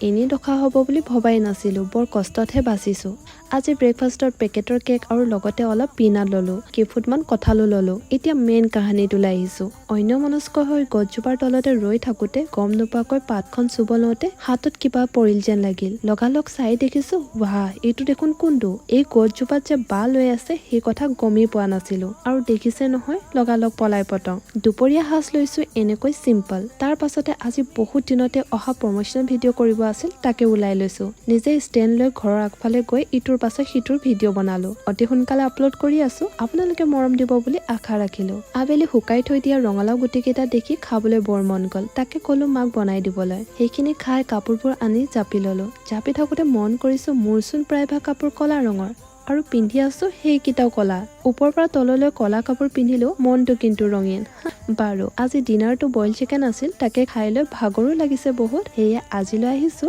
এনে দখা হ'ব বুলি ভবাই নাছিলো বৰ কষ্টতহে বাচিছো আজি ব্ৰেকফাষ্টৰ পেকেটৰ কেক আৰু লগতে অলপ পিনাট ললো কেইফুটমান কঁঠালো ললো এতিয়া মেইন কাহিনীটো লৈ আহিছো অন্যমনস্ক হৈ গছজোপাৰ তলতে ৰৈ থাকোতে গম নোপোৱাকৈ পাতখন চুব লওঁতে হাতত কিবা পৰিল যেন লাগিল লগালগ চাই দেখিছো বাহ এইটো দেখোন কোনটো এই গছজোপাত যে বা লৈ আছে সেই কথা গমেই পোৱা নাছিলো আৰু দেখিছে নহয় লগালগ পলাই পতং দুপৰীয়া সাজ লৈছো এনেকৈ চিম্পল তাৰ পাছতে আজি বহুত দিনতে অহা প্ৰমোচনেল ভিডিঅ' কৰিব আছিল তাকে ওলাই লৈছো নিজে ষ্টেণ্ড লৈ ঘৰৰ আগফালে গৈ ইটোৰ পাছত সিটোৰ ভিডিঅ' বনালো অতি সোনকালে আপলোড কৰি আছো আপোনালোকে মৰম দিব বুলি আশা ৰাখিলো আবেলি শুকাই থৈ দিয়া ৰঙালাও গুটিকেইটা দেখি খাবলৈ বৰ মন গল তাকে কলো মাক বনাই দিবলৈ সেইখিনি খাই কাপোৰবোৰ আনি জাপি ললো জাপি থাকোতে মন কৰিছো মোৰচোন প্ৰায়ভাগ কাপোৰ কলা ৰঙৰ আৰু পিন্ধি আছো সেইকেইটাও কলা ওপৰৰ পৰা তললৈ কলা কাপোৰ পিন্ধিলো মনটো কিন্তু ৰঙীন বাৰু আজি ডিনাৰটো বইল চিকেন আছিল তাকে খাই লৈ ভাগৰো লাগিছে বহুত সেয়ে আজিলৈ আহিছো